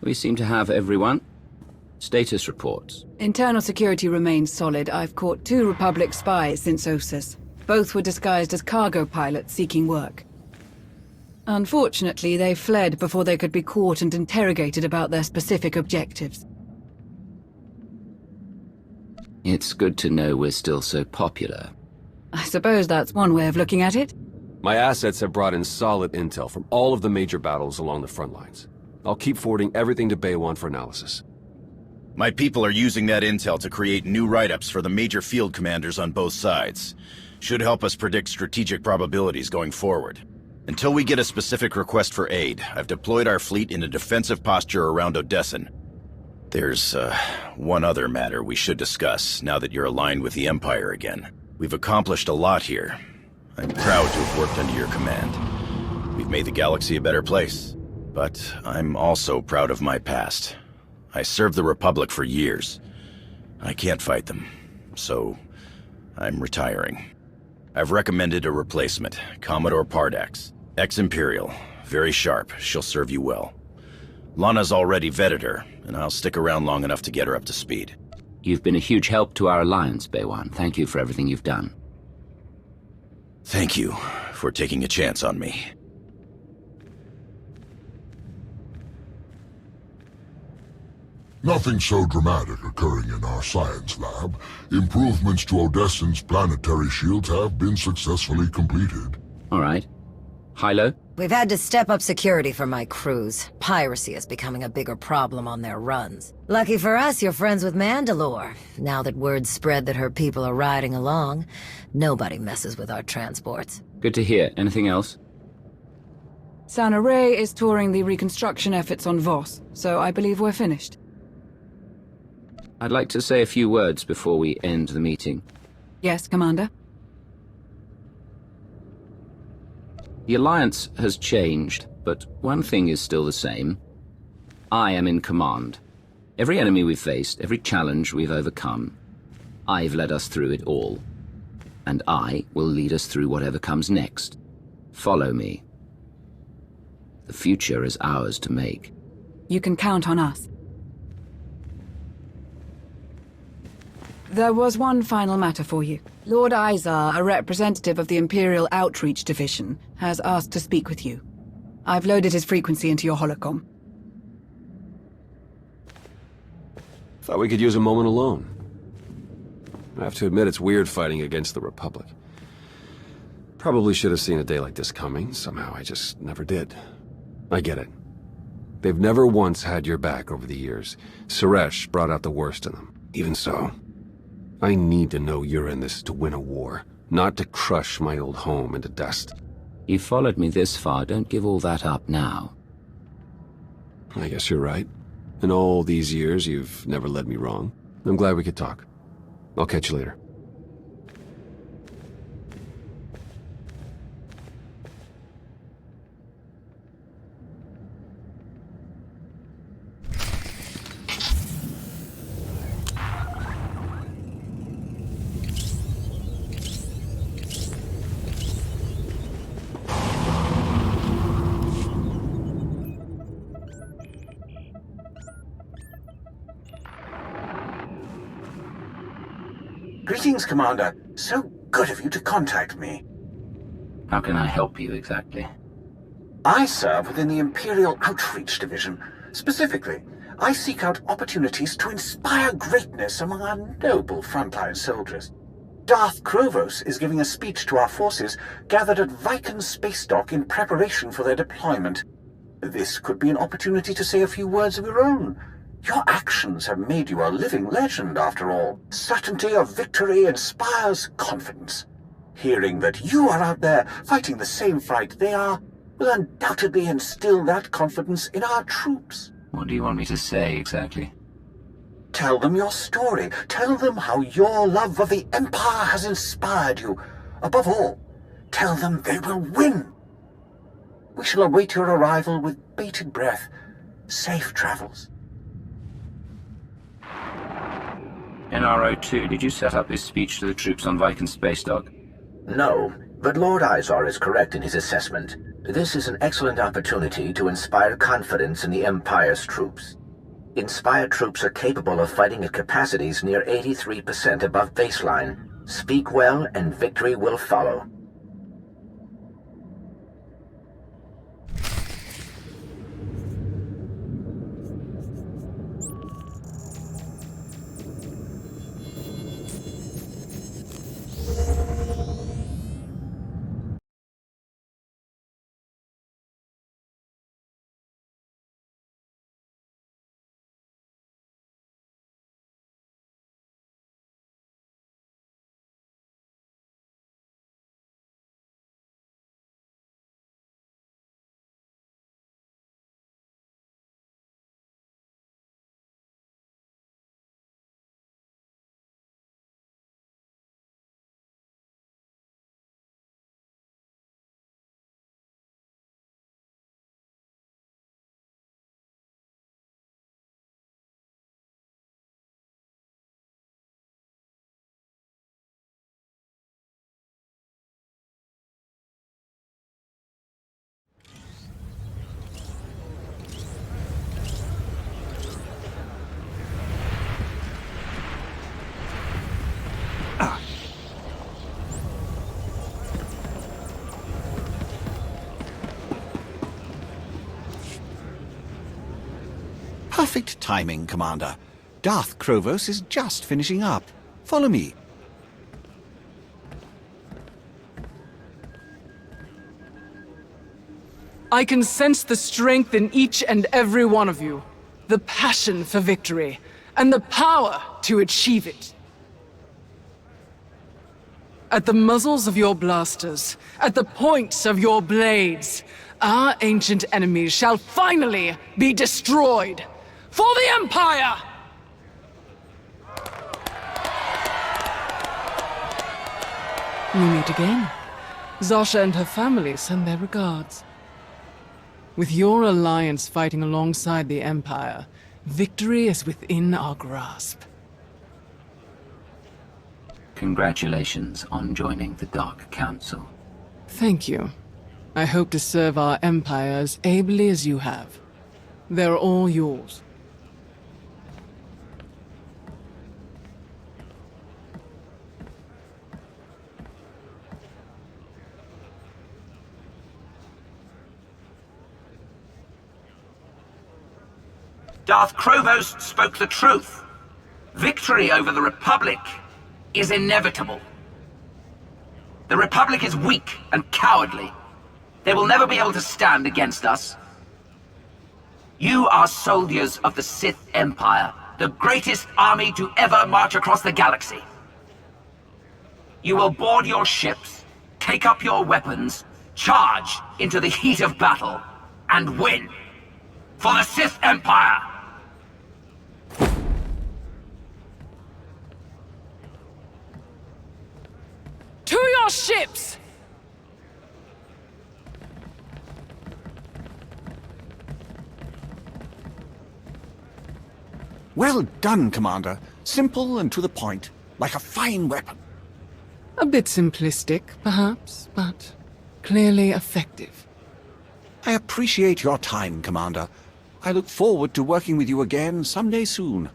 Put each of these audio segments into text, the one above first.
We seem to have everyone. Status reports. Internal security remains solid. I've caught 2 Republic spies since Osus. Both were disguised as cargo pilots seeking work. Unfortunately, they fled before they could be caught and interrogated about their specific objectives. It's good to know we're still so popular. I suppose that's one way of looking at it. My assets have brought in solid intel from all of the major battles along the front lines. I'll keep forwarding everything to Baywan for analysis. My people are using that intel to create new write-ups for the major field commanders on both sides. Should help us predict strategic probabilities going forward. Until we get a specific request for aid, I've deployed our fleet in a defensive posture around Odessan. There's, one other matter we should discuss now that you're aligned with the Empire again. We've accomplished a lot here. I'm proud to have worked under your command. We've made the galaxy a better place. But I'm also proud of my past. I served the Republic for years. I can't fight them, so I'm retiring. I've recommended a replacement, Commodore Pardax, ex-Imperial, very sharp, she'll serve you well. Lana's already vetted her, and I'll stick around long enough to get her up to speed. You've been a huge help to our alliance, Baywan. Thank you for everything you've done. Thank you for taking a chance on me. Nothing so dramatic occurring in our science lab. Improvements to Odessan's planetary shields have been successfully completed. All right. Hilo? We've had to step up security for my crews. Piracy is becoming a bigger problem on their runs. Lucky for us, you're friends with Mandalore. Now that word's spread that her people are riding along, nobody messes with our transports. Good to hear. Anything else? Sana Ray is touring the reconstruction efforts on Voss, so I believe we're finished. I'd like to say a few words before we end the meeting. Yes, Commander? The Alliance has changed, but one thing is still the same. I am in command. Every enemy we've faced, every challenge we've overcome, I've led us through it all. And I will lead us through whatever comes next. Follow me. The future is ours to make. You can count on us. There was one final matter for you. Lord Izar, a representative of the Imperial Outreach Division, has asked to speak with you. I've loaded his frequency into your holocom. Thought we could use a moment alone. I have to admit it's weird fighting against the Republic. Probably should have seen a day like this coming. Somehow I just never did. I get it. They've never once had your back over the years. Suresh brought out the worst in them. Even so, I need to know you're in this to win a war, not to crush my old home into dust. You followed me this far, don't give all that up now. I guess you're right. In all these years, you've never led me wrong. I'm glad we could talk. I'll catch you later. Greetings, Commander. So good of you to contact me. How can I help you exactly? I serve within the Imperial Outreach Division. Specifically, I seek out opportunities to inspire greatness among our noble frontline soldiers. Darth Krovos is giving a speech to our forces gathered at Viken Space Dock in preparation for their deployment. This could be an opportunity to say a few words of your own. Your actions have made you a living legend, after all. Certainty of victory inspires confidence. Hearing that you are out there fighting the same fight they are will undoubtedly instill that confidence in our troops. What do you want me to say exactly? Tell them your story. Tell them how your love of the Empire has inspired you. Above all, tell them they will win. We shall await your arrival with bated breath. Safe travels. NRO2, did you set up this speech to the troops on Viken Space Dock? No, but Lord Izar is correct in his assessment. This is an excellent opportunity to inspire confidence in the Empire's troops. Inspired troops are capable of fighting at capacities near 83% above baseline. Speak well and victory will follow. Perfect timing, Commander. Darth Krovos is just finishing up. Follow me. I can sense the strength in each and every one of you. The passion for victory, and the power to achieve it. At the muzzles of your blasters, at the points of your blades, our ancient enemies shall finally be destroyed. For the Empire! We meet again. Zasha and her family send their regards. With your alliance fighting alongside the Empire, victory is within our grasp. Congratulations on joining the Dark Council. Thank you. I hope to serve our Empire as ably as you have. They're all yours. Darth Krovos spoke the truth. Victory over the Republic is inevitable. The Republic is weak and cowardly. They will never be able to stand against us. You are soldiers of the Sith Empire, the greatest army to ever march across the galaxy. You will board your ships, take up your weapons, charge into the heat of battle, and win. For the Sith Empire! To your ships! Well done, Commander. Simple and to the point, like a fine weapon. A bit simplistic, perhaps, but clearly effective. I appreciate your time, Commander. I look forward to working with you again someday soon.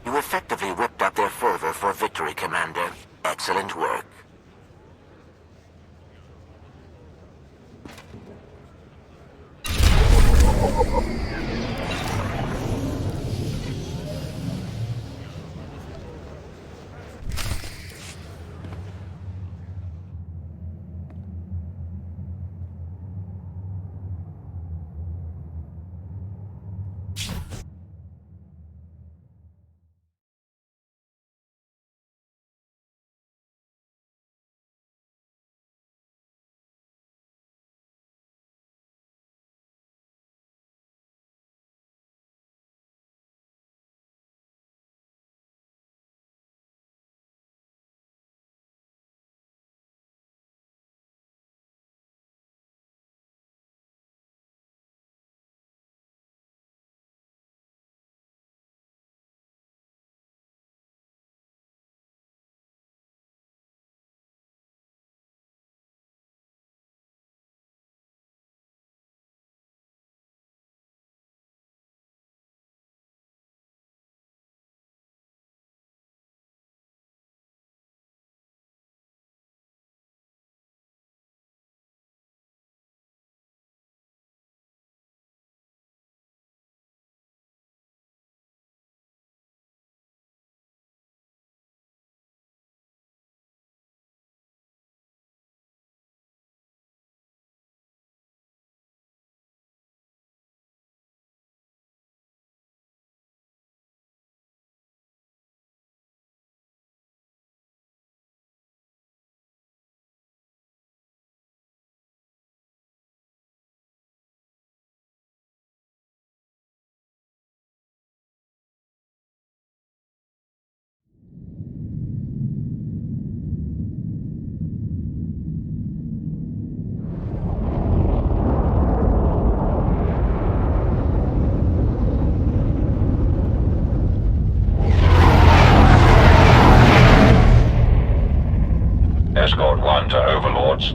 You effectively whipped up their fervor for victory, Commander. Excellent work.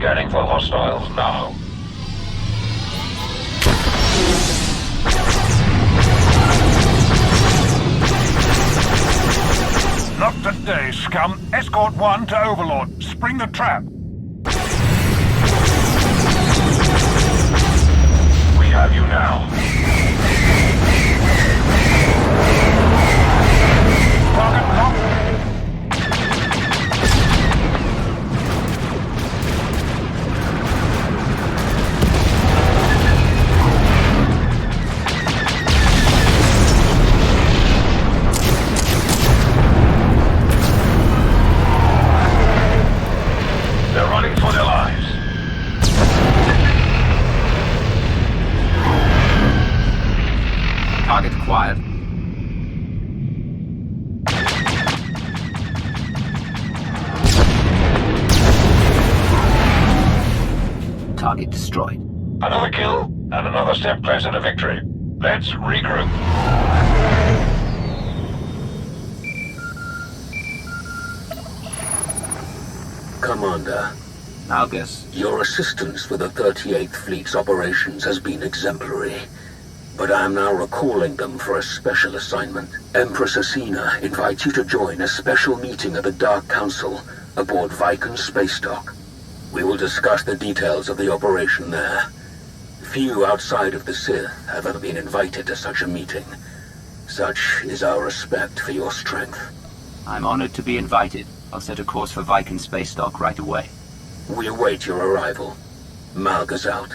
Scanning for hostiles now. Not today, scum. Escort 1 to Overlord. Spring the trap. We have you now. Target locked. They're running for their lives. Target acquired. Target destroyed. Another kill, and another step closer to victory. Let's regroup. Commander, Malgus, your assistance with the 38th Fleet's operations has been exemplary. But I am now recalling them for a special assignment. Empress Asina invites you to join a special meeting of the Dark Council aboard Viken Space Dock. We will discuss the details of the operation there. Few outside of the Sith have ever been invited to such a meeting. Such is our respect for your strength. I'm honored to be invited. I'll set a course for Viken Space Dock right away. We await your arrival. Malgus out.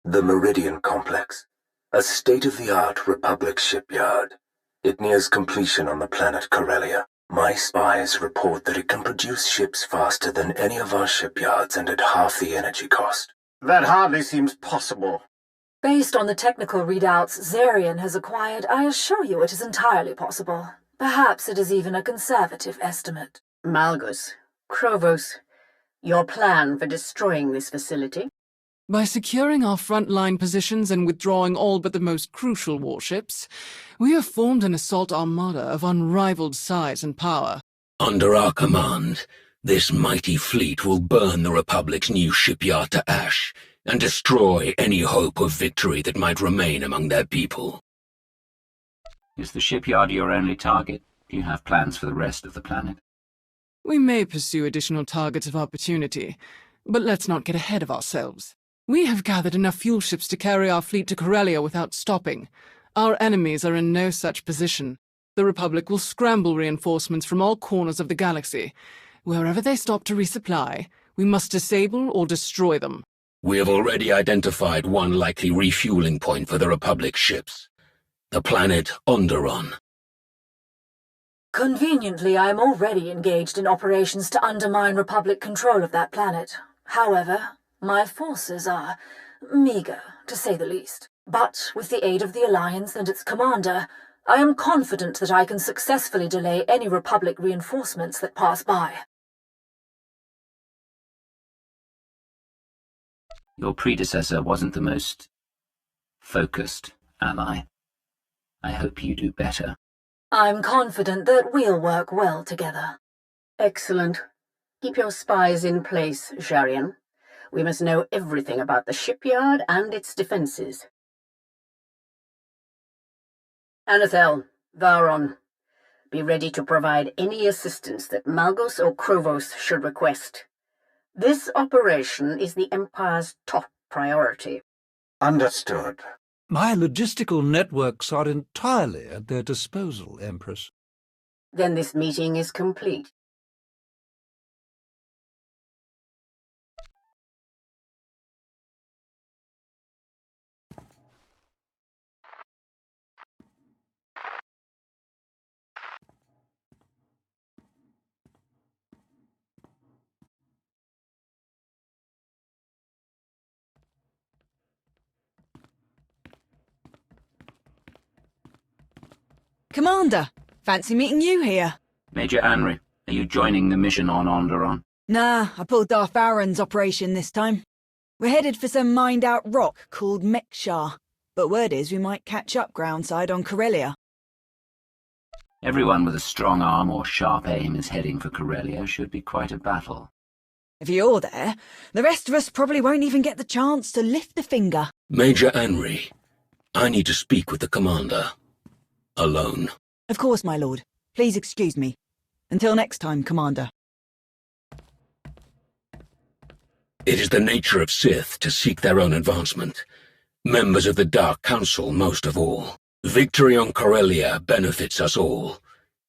The Meridian Complex, a state-of-the-art Republic shipyard. It nears completion on the planet Corellia. My spies report that it can produce ships faster than any of our shipyards and at half the energy cost. That hardly seems possible. Based on the technical readouts Zarian has acquired, I assure you it is entirely possible. Perhaps it is even a conservative estimate. Malgus, Krovos, your plan for destroying this facility? By securing our front-line positions and withdrawing all but the most crucial warships, we have formed an assault armada of unrivaled size and power. Under our command, this mighty fleet will burn the Republic's new shipyard to ash and destroy any hope of victory that might remain among their people. Is the shipyard your only target? Do you have plans for the rest of the planet? We may pursue additional targets of opportunity, but let's not get ahead of ourselves. We have gathered enough fuel ships to carry our fleet to Corellia without stopping. Our enemies are in no such position. The Republic will scramble reinforcements from all corners of the galaxy. Wherever they stop to resupply, we must disable or destroy them. We have already identified one likely refueling point for the Republic ships. The planet Onderon. Conveniently, I am already engaged in operations to undermine Republic control of that planet. However, my forces are meager, to say the least. But with the aid of the Alliance and its commander, I am confident that I can successfully delay any Republic reinforcements that pass by. Your predecessor wasn't the most focused ally. I hope you do better. I'm confident that we'll work well together. Excellent. Keep your spies in place, Zarian. We must know everything about the shipyard and its defenses. Anathel, Varon, be ready to provide any assistance that Malgus or Krovos should request. This operation is the Empire's top priority. Understood. My logistical networks are entirely at their disposal, Empress. Then this meeting is complete. Commander, fancy meeting you here. Major Anri, are you joining the mission on Onderon? Nah, I pulled Darth Aaron's operation this time. We're headed for some mined-out rock called Mekshar, but word is we might catch up groundside on Corellia. Everyone with a strong arm or sharp aim is heading for Corellia. Should be quite a battle. If you're there, the rest of us probably won't even get the chance to lift a finger. Major Henry, I need to speak with the commander. Alone. Of course, my lord. Please excuse me. Until next time, Commander. It is the nature of Sith to seek their own advancement. Members of the Dark Council most of all. Victory on Corellia benefits us all.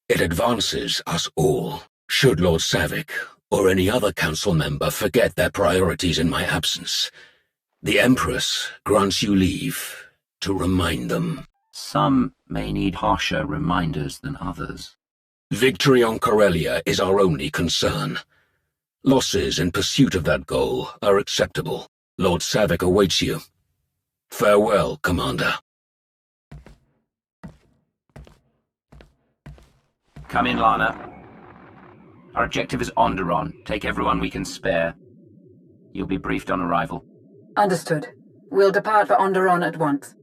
It advances us all. Should Lord Savick or any other council member forget their priorities in my absence, the Empress grants you leave to remind them. Some may need harsher reminders than others. Victory on Corellia is our only concern. Losses in pursuit of that goal are acceptable. Lord Savick awaits you. Farewell, Commander. Come in, Lana. Our objective is Onderon. Take everyone we can spare. You'll be briefed on arrival. Understood. We'll depart for Onderon at once.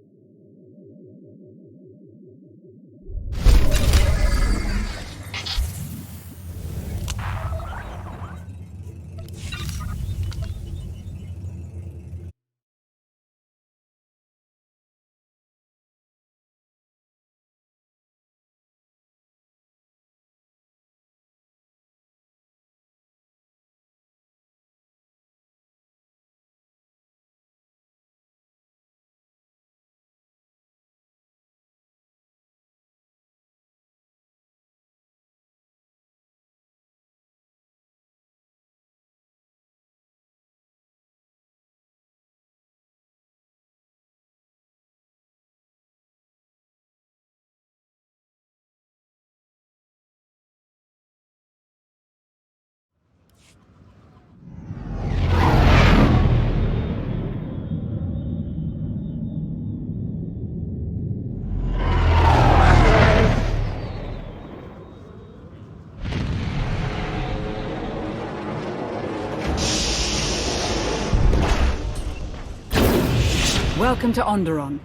Welcome to Onderon.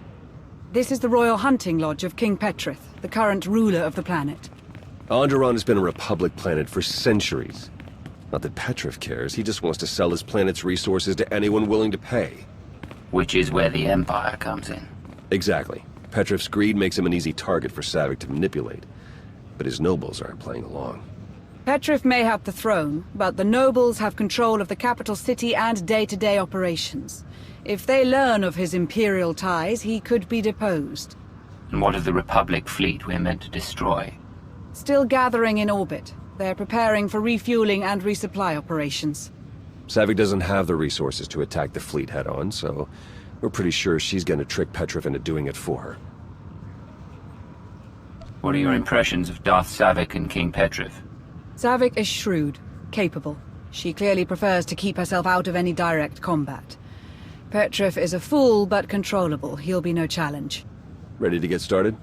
This is the Royal Hunting Lodge of King Petrith, the current ruler of the planet. Onderon has been a Republic planet for centuries. Not that Petrith cares, he just wants to sell his planet's resources to anyone willing to pay. Which is where the Empire comes in. Exactly. Petrith's greed makes him an easy target for Savick to manipulate. But his nobles aren't playing along. Petrith may have the throne, but the nobles have control of the capital city and day-to-day operations. If they learn of his Imperial ties, he could be deposed. And what of the Republic fleet we're meant to destroy? Still gathering in orbit. They're preparing for refueling and resupply operations. Savick doesn't have the resources to attack the fleet head-on, so we're pretty sure she's gonna trick Petrith into doing it for her. What are your impressions of Darth Savick and King Petrith? Savick is shrewd, capable. She clearly prefers to keep herself out of any direct combat. Petrith is a fool, but controllable. He'll be no challenge. Ready to get started?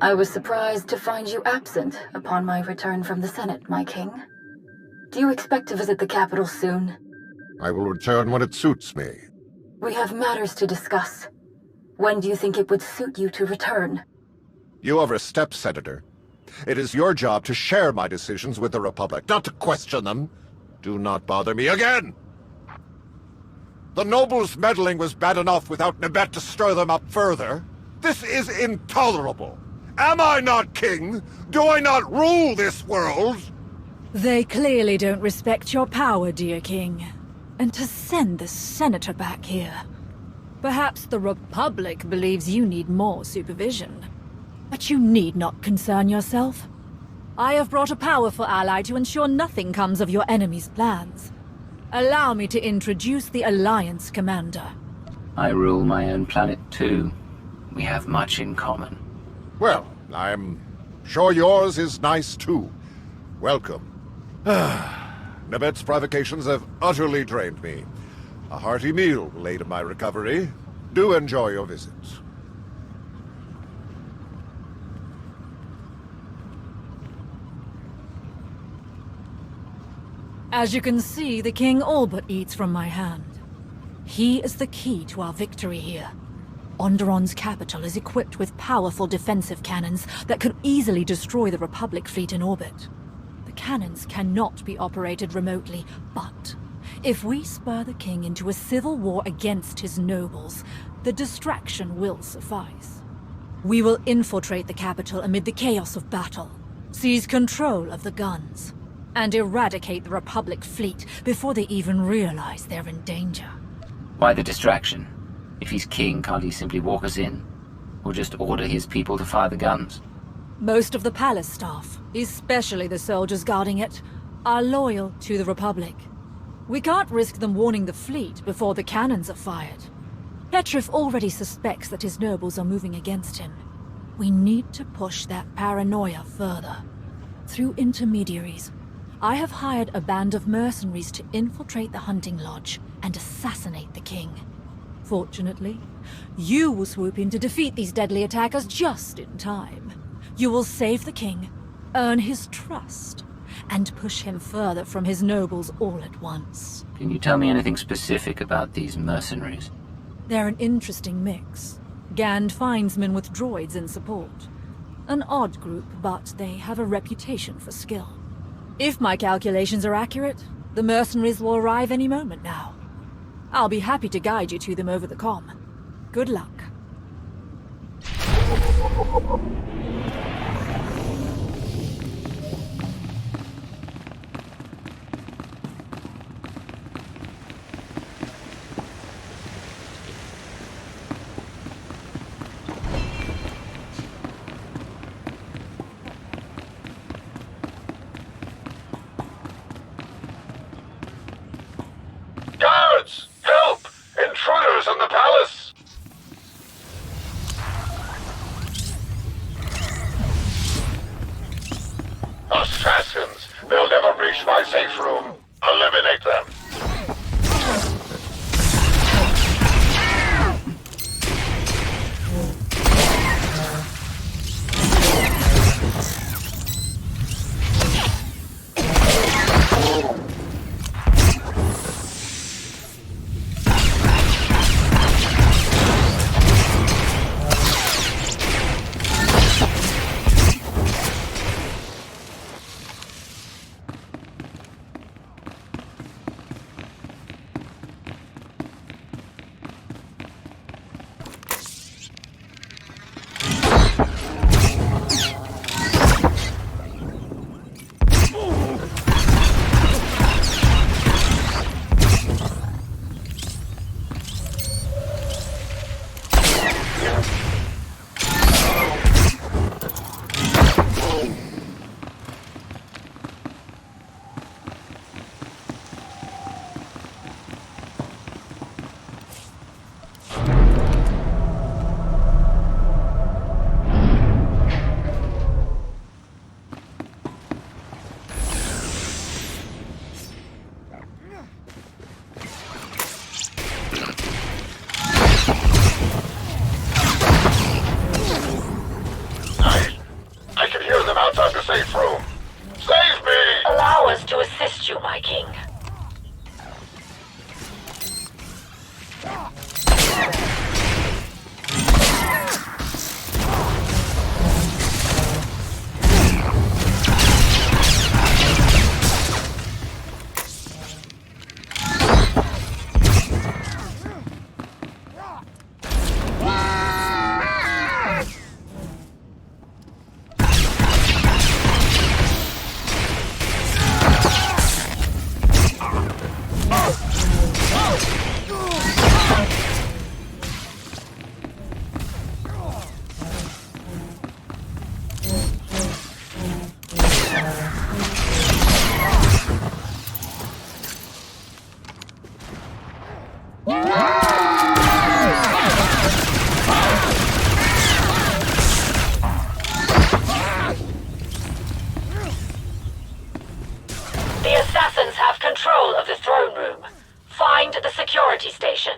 I was surprised to find you absent upon my return from the Senate, my king. Do you expect to visit the capital soon? I will return when it suits me. We have matters to discuss. When do you think it would suit you to return? You overstep, Senator. It is your job to share my decisions with the Republic, not to question them. Do not bother me again! The nobles' meddling was bad enough without Nibet to stir them up further. This is intolerable. Am I not king? Do I not rule this world? They clearly don't respect your power, dear king. And to send the senator back here... Perhaps the Republic believes you need more supervision. But you need not concern yourself. I have brought a powerful ally to ensure nothing comes of your enemy's plans. Allow me to introduce the Alliance Commander. I rule my own planet too. We have much in common. Well, I'm sure yours is nice too. Welcome. Nebet's provocations have utterly drained me. A hearty meal will aid in my recovery. Do enjoy your visit. As you can see, the king all but eats from my hand. He is the key to our victory here. Onderon's capital is equipped with powerful defensive cannons that could easily destroy the Republic fleet in orbit. The cannons cannot be operated remotely, but if we spur the king into a civil war against his nobles, the distraction will suffice. We will infiltrate the capital amid the chaos of battle, seize control of the guns, and eradicate the Republic fleet before they even realize they're in danger. Why the distraction? If he's king, can't he simply walk us in? Or just order his people to fire the guns? Most of the palace staff, especially the soldiers guarding it, are loyal to the Republic. We can't risk them warning the fleet before the cannons are fired. Petrif already suspects that his nobles are moving against him. We need to push that paranoia further. Through intermediaries, I have hired a band of mercenaries to infiltrate the hunting lodge and assassinate the king. Fortunately, you will swoop in to defeat these deadly attackers just in time. You will save the king, earn his trust, and push him further from his nobles all at once. Can you tell me anything specific about these mercenaries? They're an interesting mix. Gand Finesmen with droids in support. An odd group, but they have a reputation for skill. If my calculations are accurate, the mercenaries will arrive any moment now. I'll be happy to guide you to them over the comm. Good luck. Guards! Help! Intruders in the palace! Assassins! They'll never reach my safe room. Eliminate them. authority station.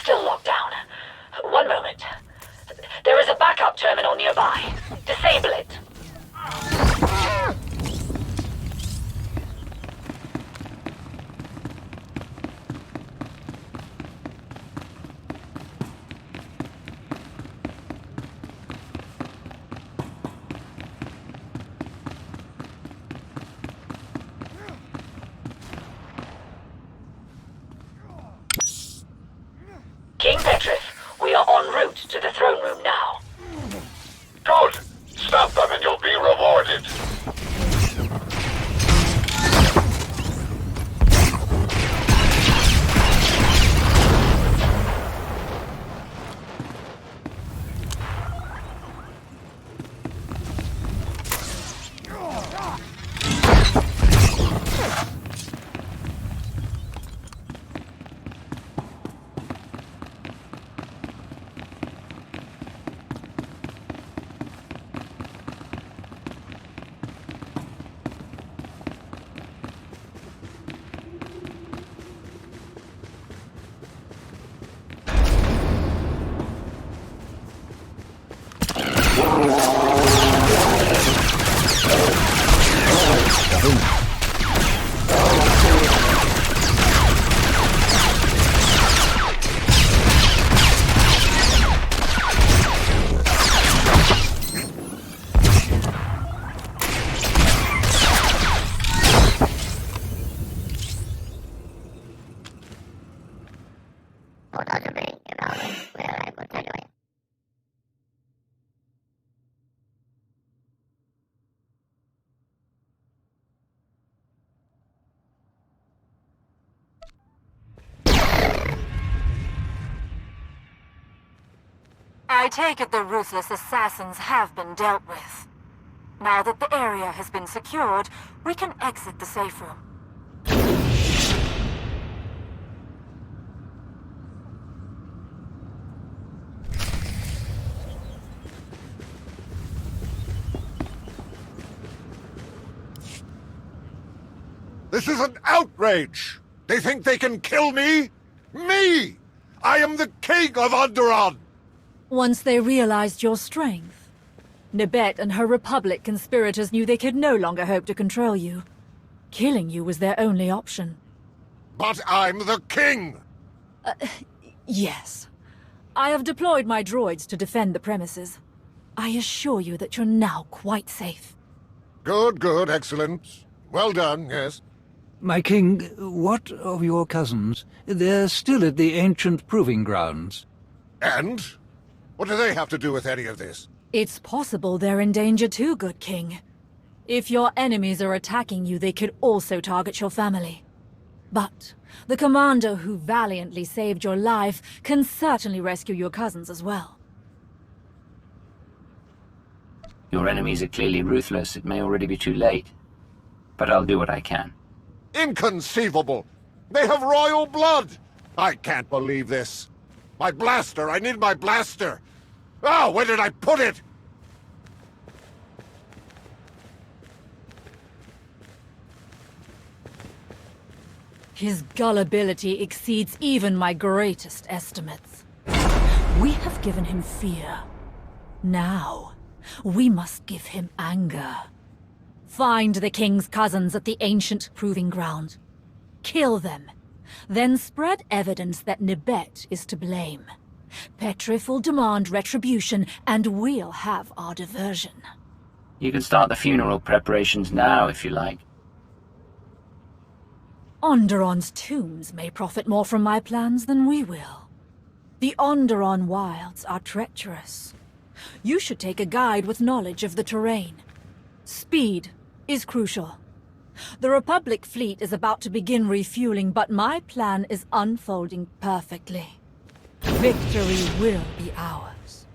Still locked down. One moment. There is a backup terminal nearby. Disable it. King Petrif, we are en route to the throne room now. Good. Stop them and you'll be rewarded. I take it the ruthless assassins have been dealt with. Now that the area has been secured, we can exit the safe room. This is an outrage! They think they can kill me? Me! I am the king of Onderon! Once they realized your strength, Nibet and her Republic conspirators knew they could no longer hope to control you. Killing you was their only option. But I'm the king! Yes. I have deployed my droids to defend the premises. I assure you that you're now quite safe. Good, good, excellent. Well done, yes. My king, what of your cousins? They're still at the ancient proving grounds. And? What do they have to do with any of this? It's possible they're in danger too, good king. If your enemies are attacking you, they could also target your family. But the commander who valiantly saved your life can certainly rescue your cousins as well. Your enemies are clearly ruthless. It may already be too late. But I'll do what I can. Inconceivable! They have royal blood! I can't believe this. My blaster! I need my blaster! Oh, where did I put it? His gullibility exceeds even my greatest estimates. We have given him fear. Now, we must give him anger. Find the king's cousins at the ancient proving ground. Kill them. Then spread evidence that Nibet is to blame. Petrif will demand retribution, and we'll have our diversion. You can start the funeral preparations now, if you like. Onderon's tombs may profit more from my plans than we will. The Onderon wilds are treacherous. You should take a guide with knowledge of the terrain. Speed is crucial. The Republic fleet is about to begin refueling, but my plan is unfolding perfectly. Victory will be ours.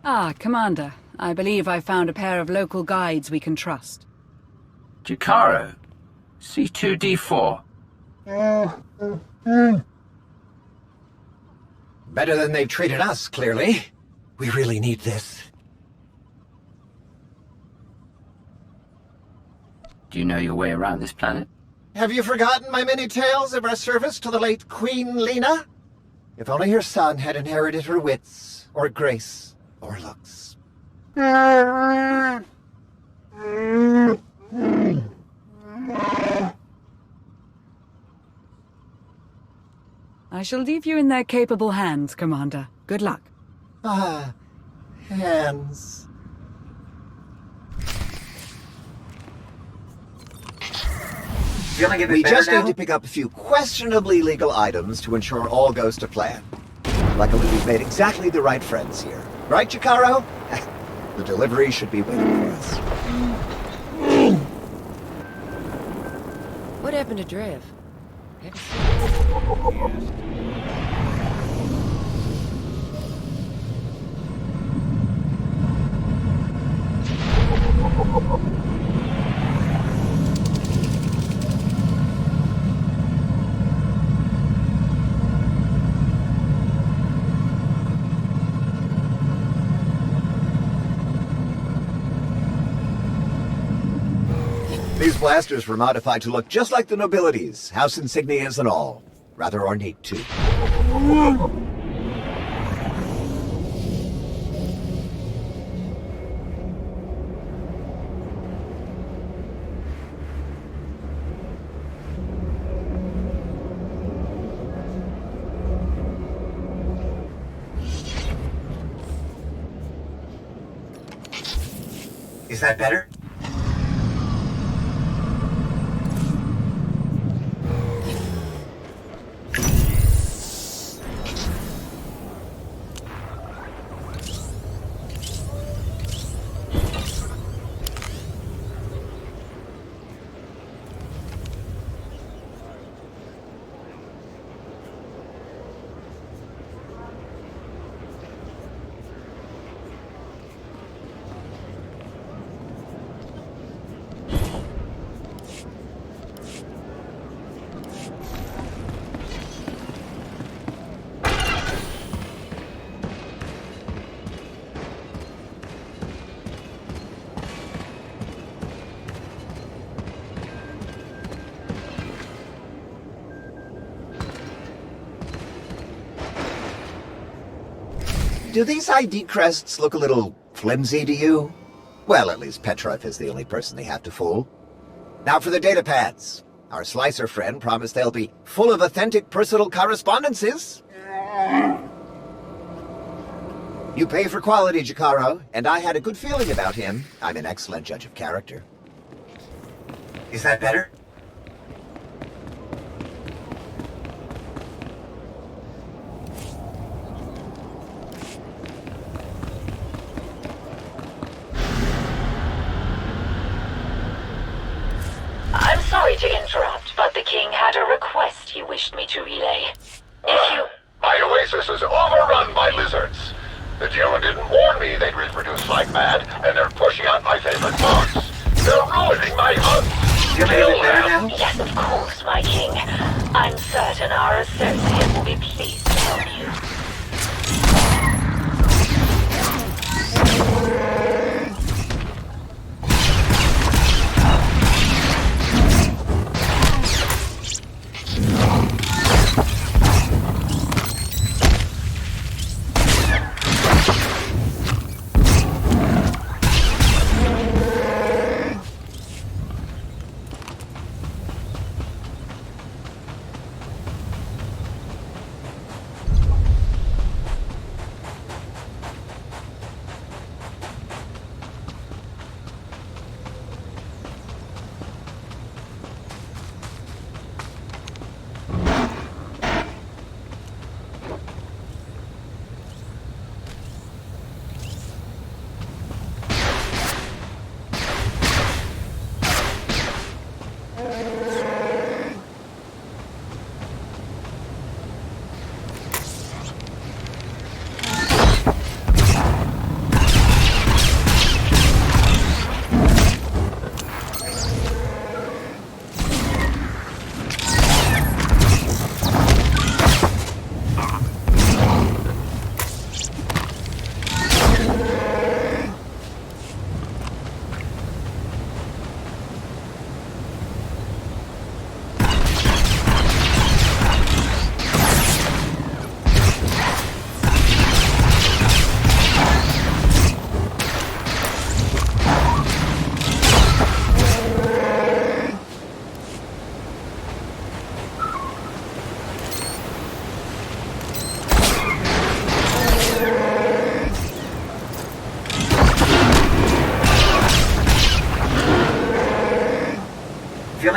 Ah, Commander. I believe I found a pair of local guides we can trust. Jacaro. C2D4. Better than they've treated us, clearly. We really need this. Do you know your way around this planet? Have you forgotten my many tales of our service to the late Queen Lena? If only her son had inherited her wits, or grace, or looks. I shall leave you in their capable hands, Commander. Good luck. Ah, hands. Feeling a bit We better just now? need to pick up a few questionably legal items to ensure all goes to plan. Luckily, we've made exactly the right friends here. Right, Jacaro? The delivery should be waiting for us. What happened to Drev? These blasters were modified to look just like the nobilities, house insignias and all. Rather ornate, too. Is that better? Do these ID crests look a little flimsy to you? Well, at least Petrov is the only person they have to fool. Now for the data pads. Our slicer friend promised they'll be full of authentic personal correspondences. You pay for quality, Jacaro, and I had a good feeling about him. I'm an excellent judge of character. Is that better? I'm sorry to interrupt, but the king had a request he wished me to relay. If you... My oasis is overrun by lizards. The Dune didn't warn me they'd reproduce like mad, and they're pushing out my favorite bugs. They're ruining my hunt. You feel it better now? Yes, of course, my king. I'm certain our associate will be pleased to help you.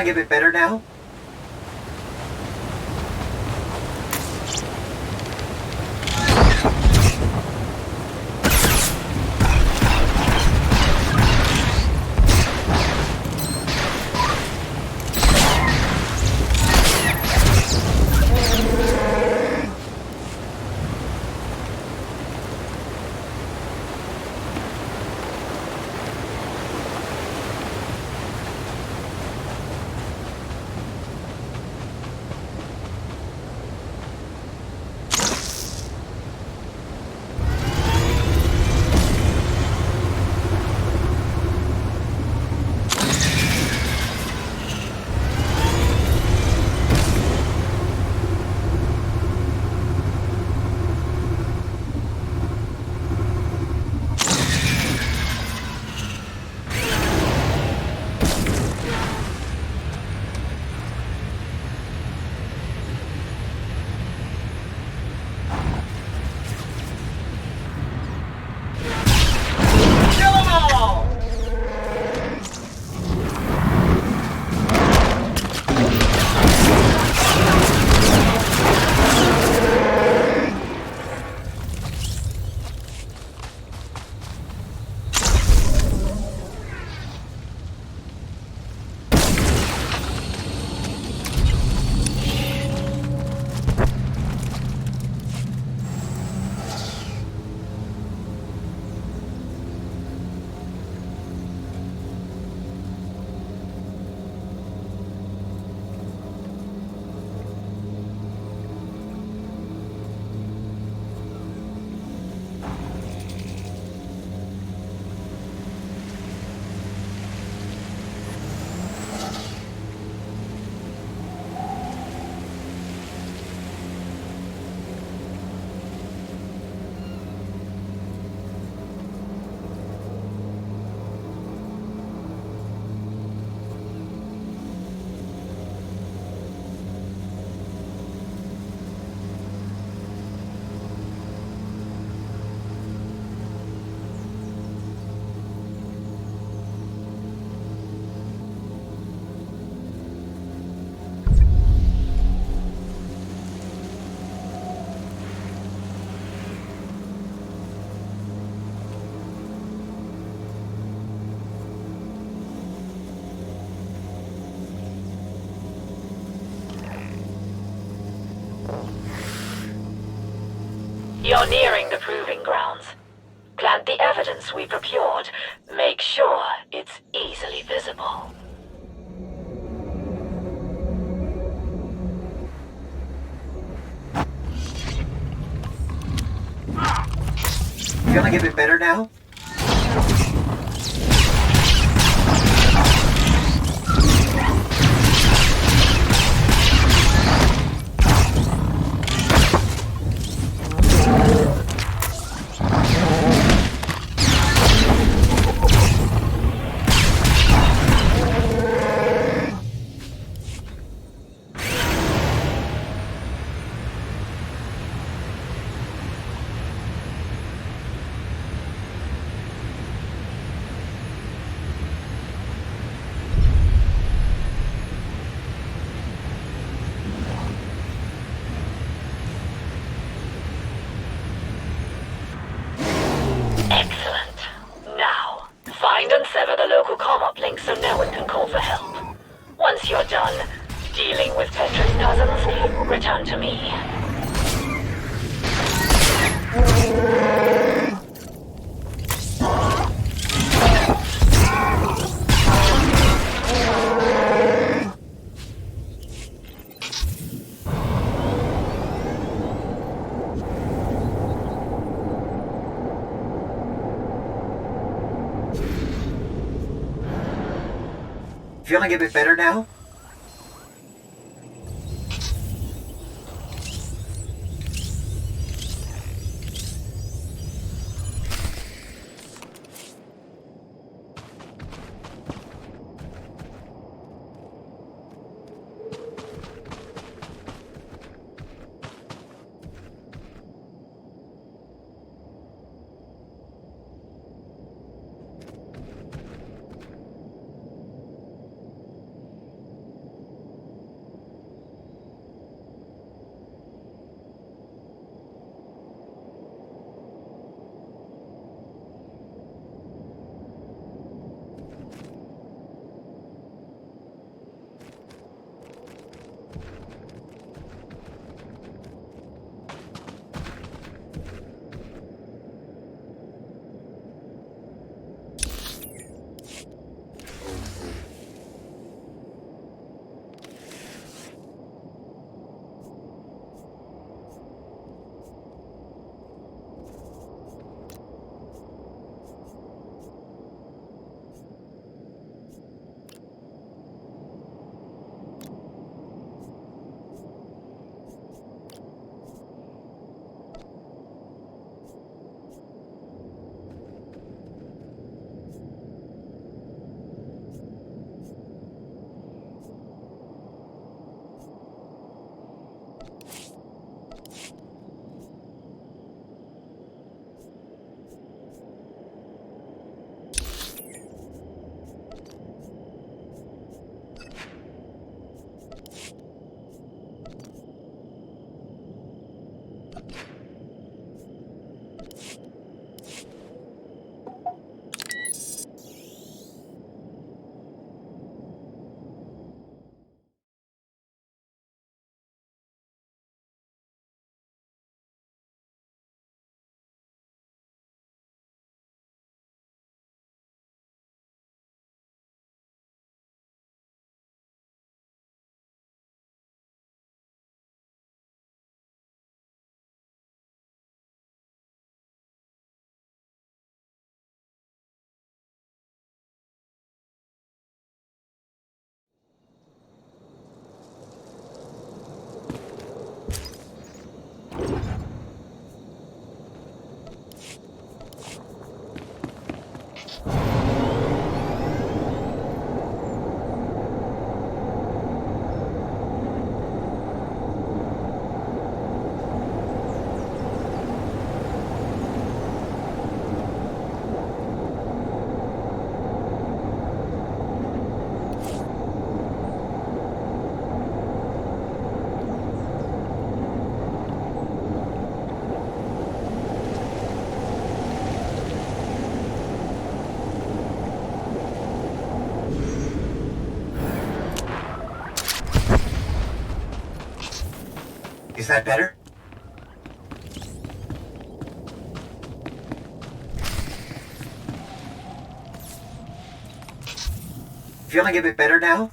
Feeling a bit better now? You're nearing the proving grounds. Plant the evidence we procured. Make sure it's easily visible. Feeling a bit better now? Excellent. Now, find and sever the local comm-op link so no one can call for help. Once you're done dealing with Petra's cousins, return to me. Feeling a bit better now? Is that better? Feeling a bit better now?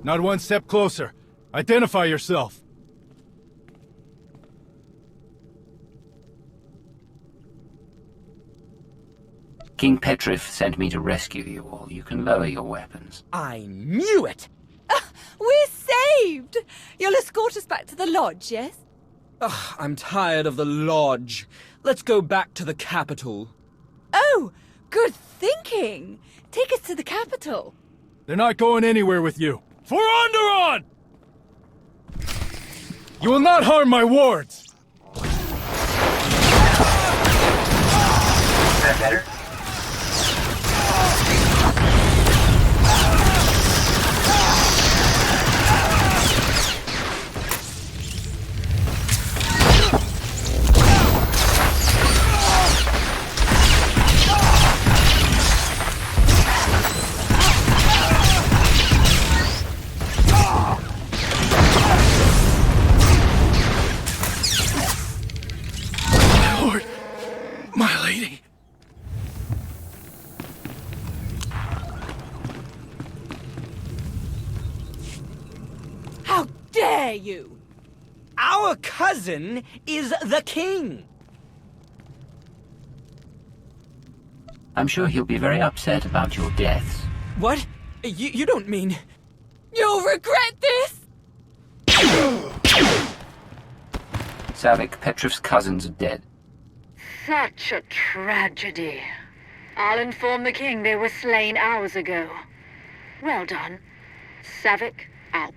Not one step closer. Identify yourself. King Petriff sent me to rescue you all. You can lower your weapons. I knew it! We're saved! You'll escort us back to the lodge, yes? Ugh, I'm tired of the lodge. Let's go back to the capital. Oh, good thinking! Take us to the capital. They're not going anywhere with you. For Onderon! You will not harm my wards! Is that better? dare you? Our cousin is the king. I'm sure he'll be very upset about your deaths. What? You don't mean... You'll regret this! Savik, Petrev's cousins are dead. Such a tragedy. I'll inform the king they were slain hours ago. Well done. Savik, out.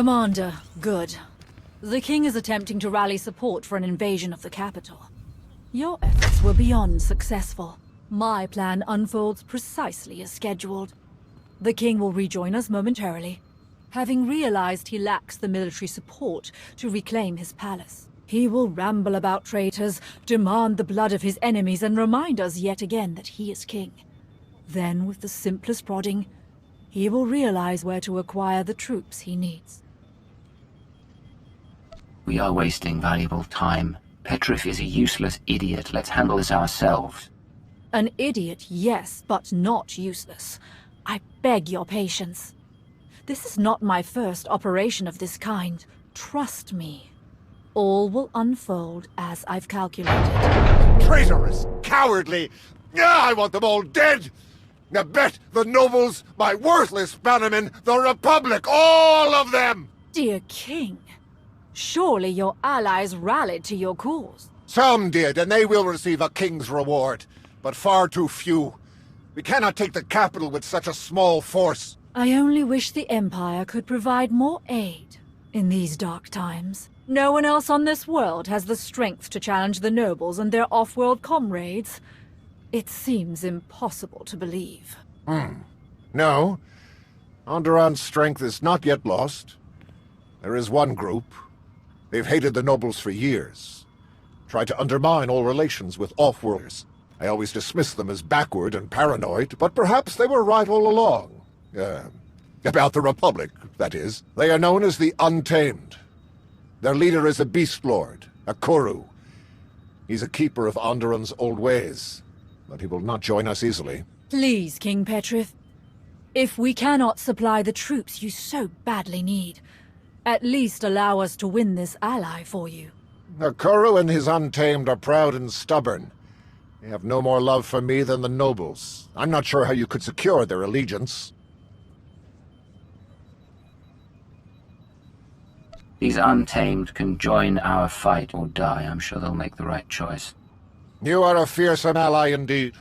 Commander, good. The king is attempting to rally support for an invasion of the capital. Your efforts were beyond successful. My plan unfolds precisely as scheduled. The king will rejoin us momentarily, having realized he lacks the military support to reclaim his palace. He will ramble about traitors, demand the blood of his enemies, and remind us yet again that he is king. Then, with the simplest prodding, he will realize where to acquire the troops he needs. We are wasting valuable time. Petrif is a useless idiot. Let's handle this ourselves. An idiot, yes, but not useless. I beg your patience. This is not my first operation of this kind. Trust me. All will unfold as I've calculated. Traitorous! Cowardly! I want them all dead! Now bet the nobles, my worthless bannermen, the Republic, all of them! Dear King, surely your allies rallied to your cause. Some did, and they will receive a king's reward, but far too few. We cannot take the capital with such a small force. I only wish the Empire could provide more aid in these dark times. No one else on this world has the strength to challenge the nobles and their off-world comrades. It seems impossible to believe. No. Onderon's strength is not yet lost. There is one group. They've hated the nobles for years. Tried to undermine all relations with off-worlders. I always dismissed them as backward and paranoid, but perhaps they were right all along. About the Republic, that is. They are known as the Untamed. Their leader is a beast lord, a Koru. He's a keeper of Onderon's old ways, but he will not join us easily. Please, King Petrif. If we cannot supply the troops you so badly need, at least allow us to win this ally for you. The Koru and his Untamed are proud and stubborn. They have no more love for me than the nobles. I'm not sure how you could secure their allegiance. These Untamed can join our fight or die. I'm sure they'll make the right choice. You are a fearsome ally indeed.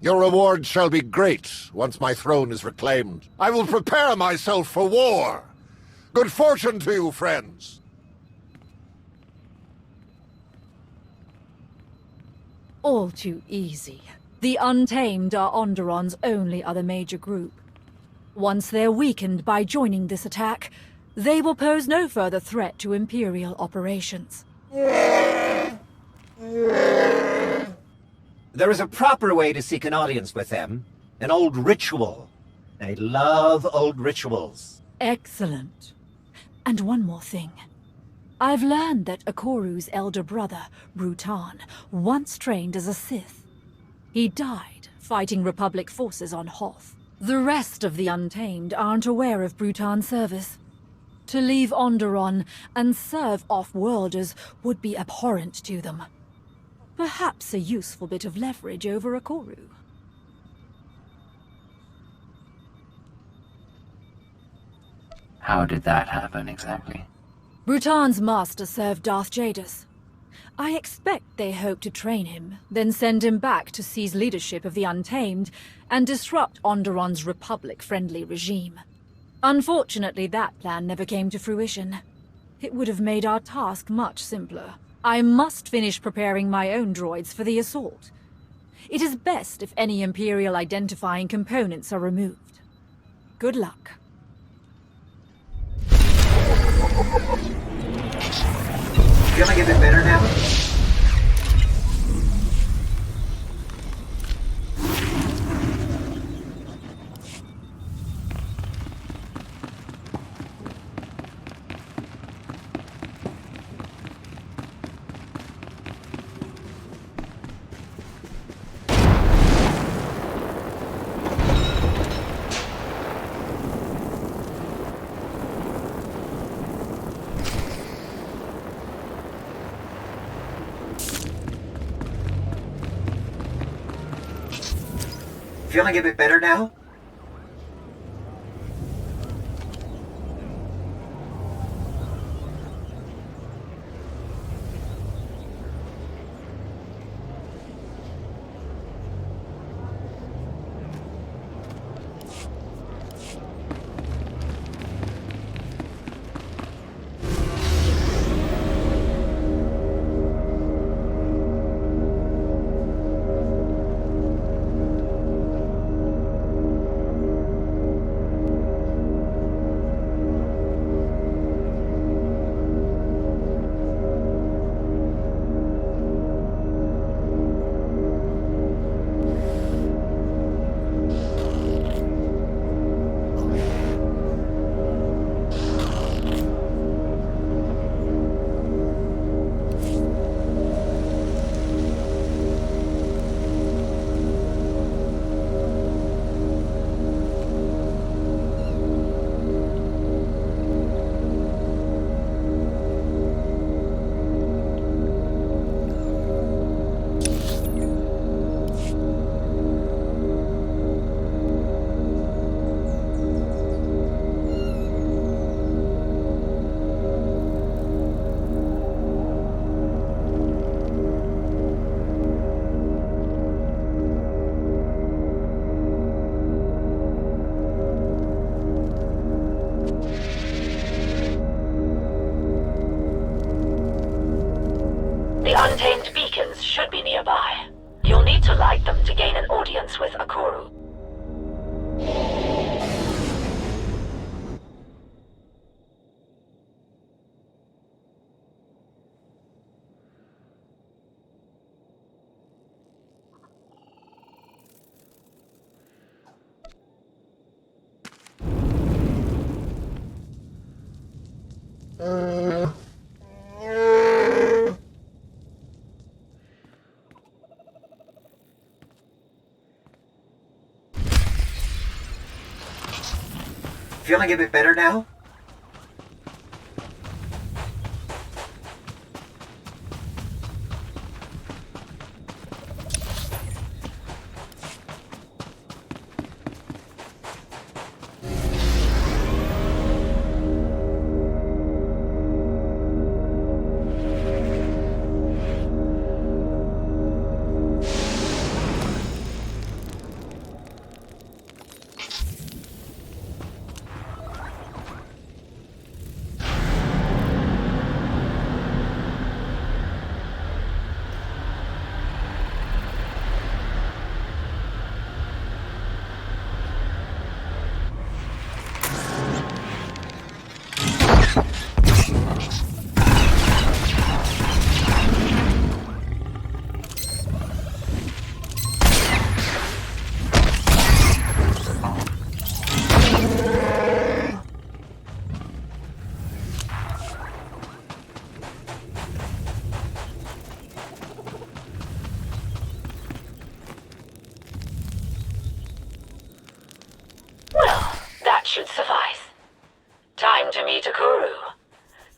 Your reward shall be great once my throne is reclaimed. I will prepare myself for war. Good fortune to you, friends. All too easy. The Untamed are Onderon's only other major group. Once they're weakened by joining this attack, they will pose no further threat to Imperial operations. There is a proper way to seek an audience with them. An old ritual. They love old rituals. Excellent. And one more thing. I've learned that Akoru's elder brother, Brutan, once trained as a Sith. He died fighting Republic forces on Hoth. The rest of the Untamed aren't aware of Brutan's service. To leave Onderon and serve off-worlders would be abhorrent to them. Perhaps a useful bit of leverage over Akoru. How did that happen exactly? Brutan's master served Darth Jadus. I expect they hope to train him, then send him back to seize leadership of the Untamed and disrupt Onderon's Republic-friendly regime. Unfortunately, that plan never came to fruition. It would have made our task much simpler. I must finish preparing my own droids for the assault. It is best if any Imperial identifying components are removed. Good luck. Feeling a bit better now? Feeling a bit better now? The untamed beacons should be nearby. You'll need to light them to gain an audience with Akoru. Feeling a bit better now? Should suffice. Time to meet Akoru.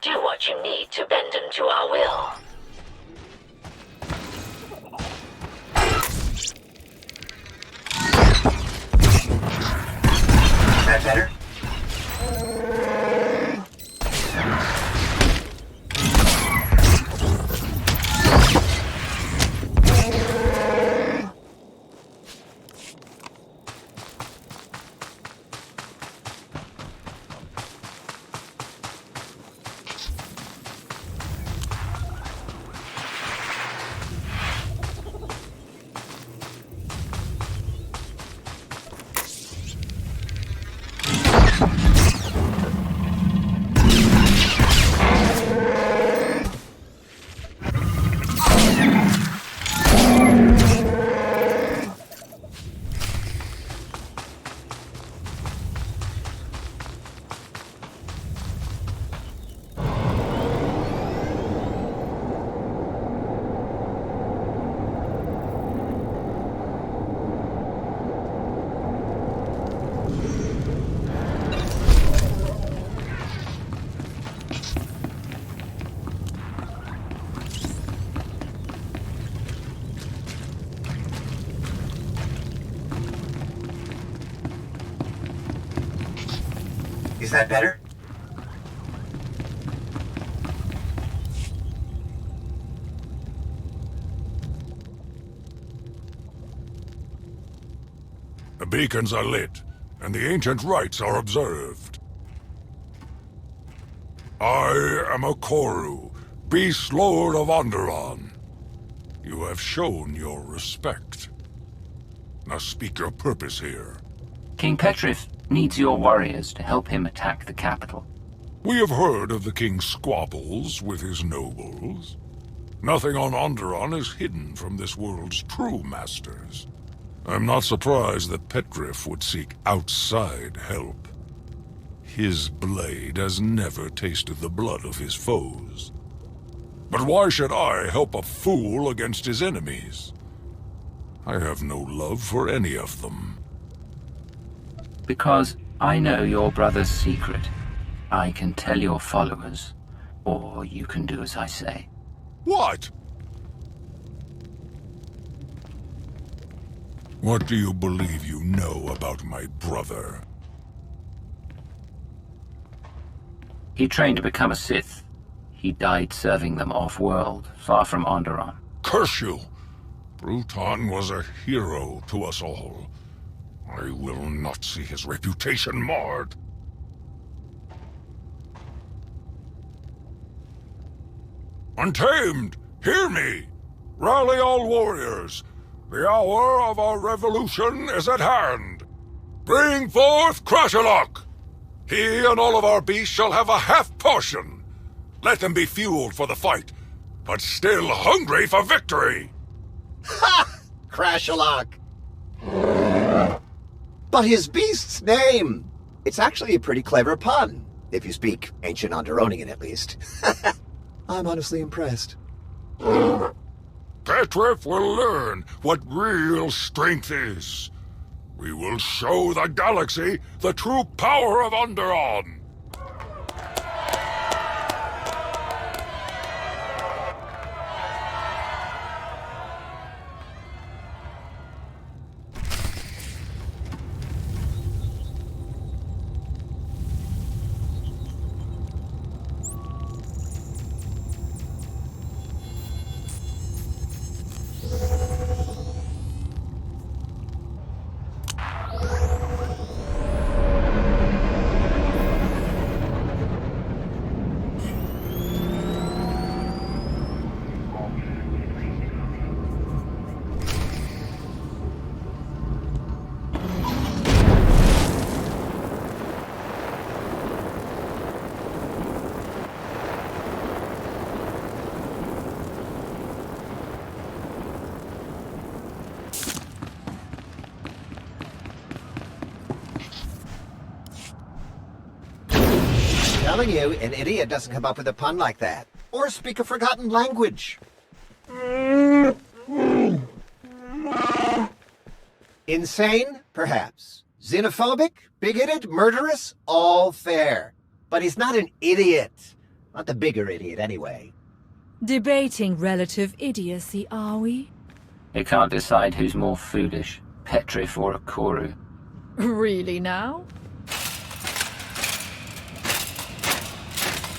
Do what you need to bend him to our will. Is that better? Is that better? The beacons are lit, and the ancient rites are observed. I am Akoru, Beast Lord of Onderon. You have shown your respect. Now speak your purpose here. King Petrif needs your warriors to help him attack the capital. We have heard of the king's squabbles with his nobles. Nothing on Onderon is hidden from this world's true masters. I'm not surprised that Petrif would seek outside help. His blade has never tasted the blood of his foes. But why should I help a fool against his enemies? I have no love for any of them. Because I know your brother's secret. I can tell your followers, or you can do as I say. What? What do you believe you know about my brother? He trained to become a Sith. He died serving them off-world, far from Onderon. Curse you! Bruton was a hero to us all. I will not see his reputation marred. Untamed! Hear me! Rally all warriors! The hour of our revolution is at hand! Bring forth Crashalok! He and all of our beasts shall have a half portion! Let them be fueled for the fight, but still hungry for victory! Ha! Crashalok! But his beast's name! It's actually a pretty clever pun, if you speak ancient Onderonian at least. I'm honestly impressed. Petrif will learn what real strength is. We will show the galaxy the true power of Onderon. Telling you, an idiot doesn't come up with a pun like that. Or speak a forgotten language. Insane? Perhaps. Xenophobic? Bigoted? Murderous? All fair. But he's not an idiot. Not the bigger idiot, anyway. Debating relative idiocy, are we? They can't decide who's more foolish, Petrif or a Koru. Really now?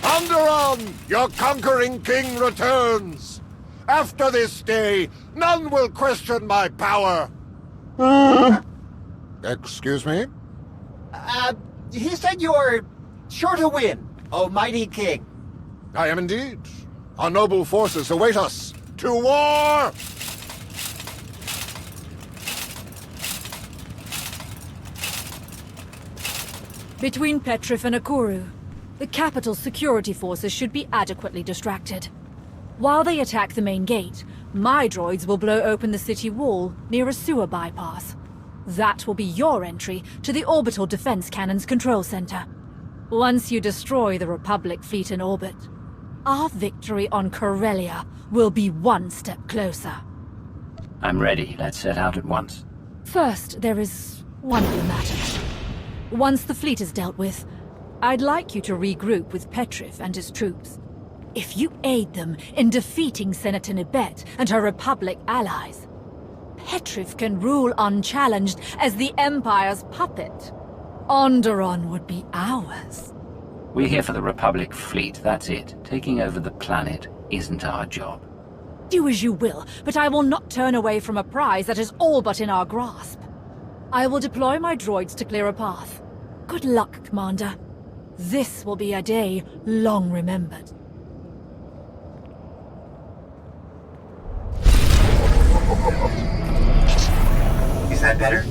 Onderon, your conquering king returns. After this day, none will question my power. Excuse me? He said you're sure to win, O mighty king. I am indeed. Our noble forces await us. To war! Between Petrif and Akoru, the capital's security forces should be adequately distracted. While they attack the main gate, my droids will blow open the city wall near a sewer bypass. That will be your entry to the orbital defense cannon's control center. Once you destroy the Republic fleet in orbit, our victory on Corellia will be one step closer. I'm ready. Let's set out at once. First, there is one other matter. Once the fleet is dealt with, I'd like you to regroup with Petrif and his troops. If you aid them in defeating Senator Nibet and her Republic allies, Petrif can rule unchallenged as the Empire's puppet. Onderon would be ours. We're here for the Republic fleet, that's it. Taking over the planet isn't our job. Do as you will, but I will not turn away from a prize that is all but in our grasp. I will deploy my droids to clear a path. Good luck, Commander. This will be a day long remembered. Is that better?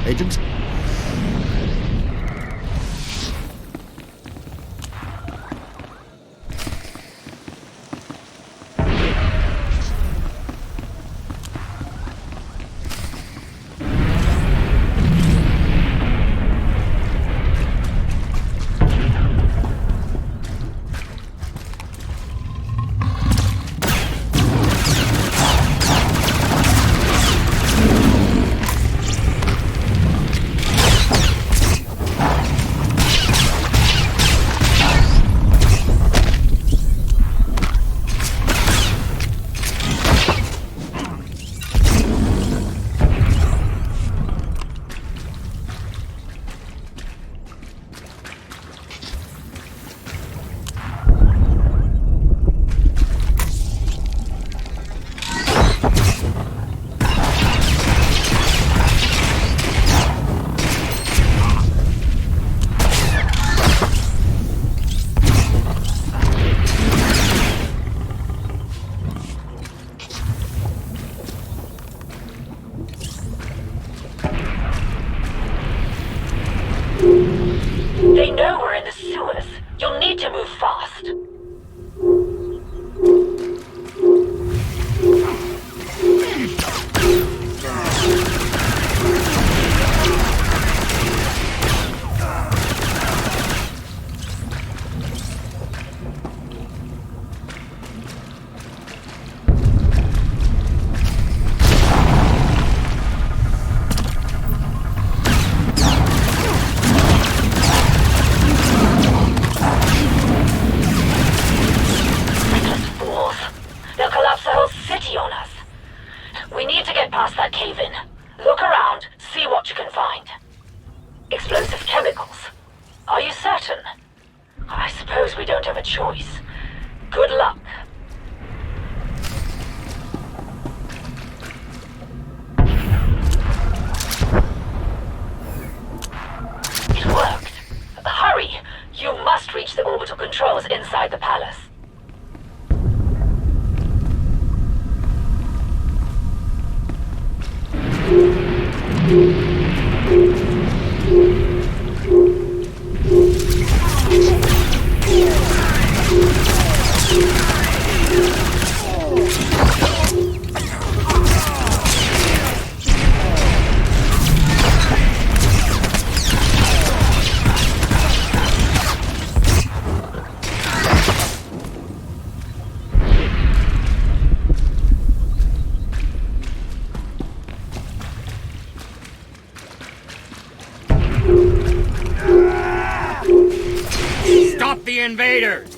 Agent? They know we're in the sewers. You'll need to move fast. Past that cave-in. Look around, see what you can find. Explosive chemicals. Are you certain? I suppose we don't have a choice. Good luck. It worked. Hurry! You must reach the orbital controls inside the palace. Stop the invaders!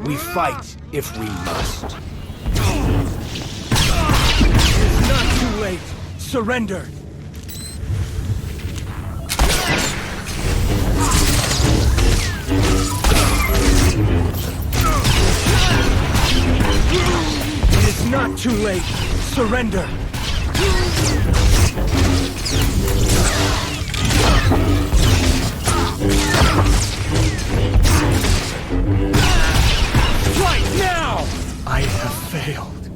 We fight if we must. It's not too late. Surrender. It is not too late. Surrender. Right now! I failed.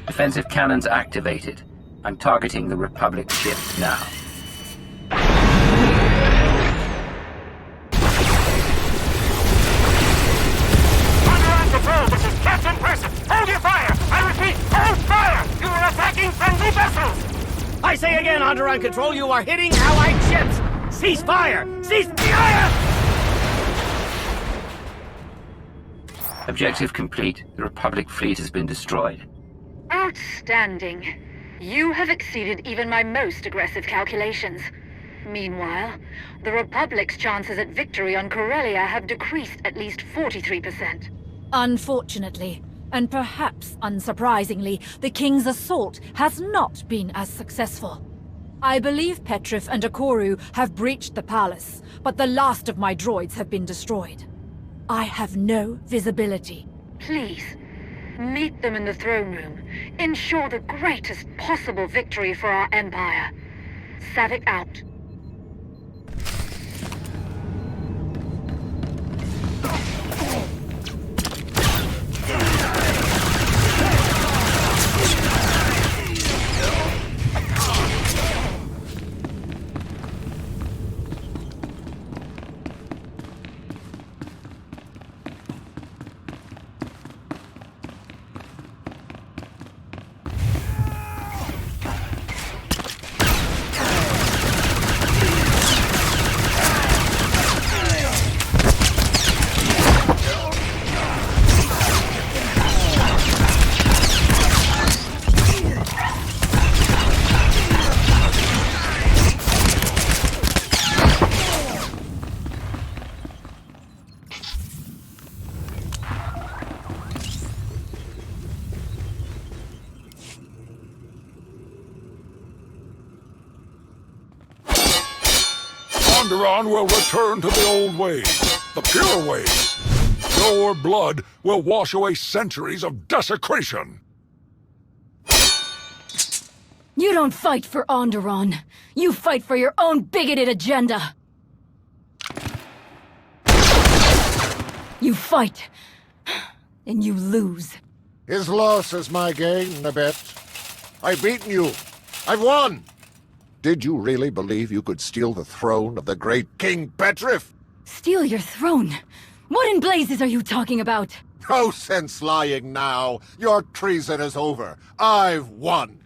Defensive cannons activated. I'm targeting the Republic ship now. This is Captain Person. Hold your fire! I repeat, hold fire! You are attacking friendly vessels! I say again, Onderon Control, you are hitting Allied ships! Cease fire! Cease fire! Objective complete. The Republic fleet has been destroyed. Outstanding. You have exceeded even my most aggressive calculations. Meanwhile, the Republic's chances at victory on Corellia have decreased at least 43%. Unfortunately, and perhaps unsurprisingly, the King's assault has not been as successful. I believe Petrif and Akoru have breached the palace, but the last of my droids have been destroyed. I have no visibility. Please, meet them in the throne room. Ensure the greatest possible victory for our Empire. Savick out. Onderon will return to the old ways, the pure ways. Your blood will wash away centuries of desecration. You don't fight for Onderon. You fight for your own bigoted agenda. You fight, and you lose. His loss is my gain, Nabet. I've beaten you. I've won! Did you really believe you could steal the throne of the great King Petrif? Steal your throne? What in blazes are you talking about? No sense lying now. Your treason is over. I've won.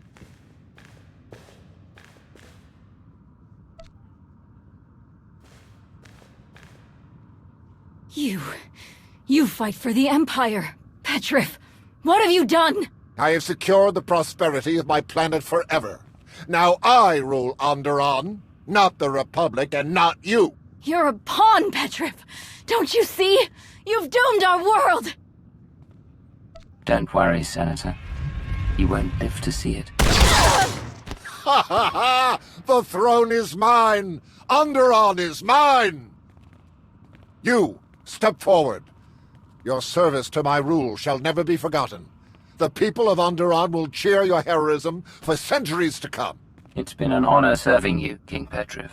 You fight for the Empire, Petrif. What have you done? I have secured the prosperity of my planet forever. Now I rule Onderon, not the Republic and not you. You're a pawn, Petrif. Don't you see? You've doomed our world. Don't worry, Senator. You won't live to see it. Ha ha ha! The throne is mine! Onderon is mine! You, step forward. Your service to my rule shall never be forgotten. The people of Onderon will cheer your heroism for centuries to come. It's been an honor serving you, King Petrif.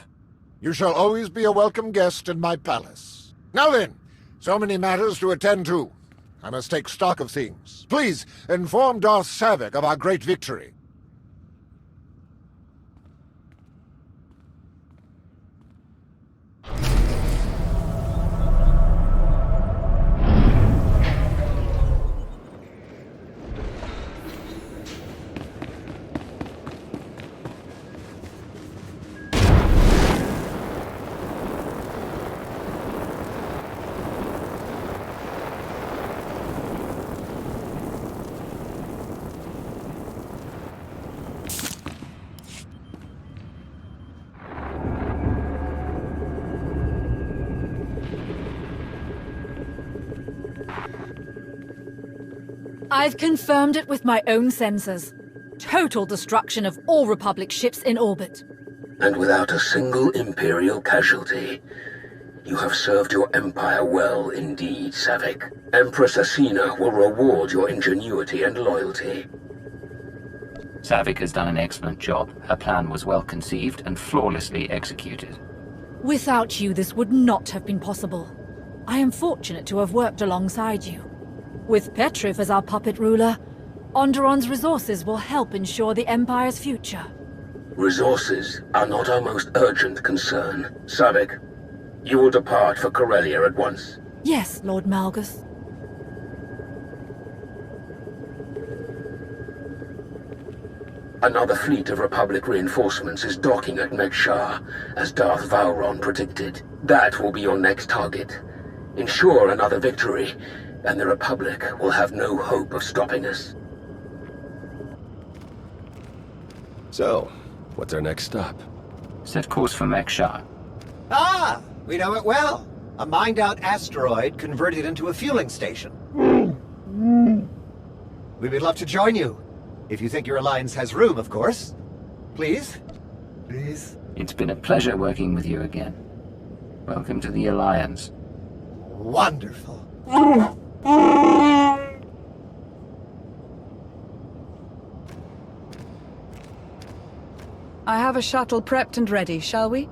You shall always be a welcome guest in my palace. Now then, so many matters to attend to. I must take stock of things. Please, inform Darth Savick of our great victory. I've confirmed it with my own sensors. Total destruction of all Republic ships in orbit. And without a single Imperial casualty. You have served your Empire well indeed, Savick. Empress Asina will reward your ingenuity and loyalty. Savik has done an excellent job. Her plan was well conceived and flawlessly executed. Without you, this would not have been possible. I am fortunate to have worked alongside you. With Petriv as our puppet ruler, Onderon's resources will help ensure the Empire's future. Resources are not our most urgent concern. Savik, you will depart for Corellia at once. Yes, Lord Malgus. Another fleet of Republic reinforcements is docking at Megshar, as Darth Vowron predicted. That will be your next target. Ensure another victory, and the Republic will have no hope of stopping us. So, what's our next stop? Set course for Megshar. Ah, we know it well. A mined-out asteroid converted into a fueling station. We would love to join you. If you think your alliance has room, of course. Please? Please? It's been a pleasure working with you again. Welcome to the Alliance. Wonderful. I have a shuttle prepped and ready, shall we?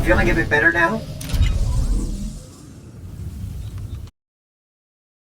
Feeling a bit better now?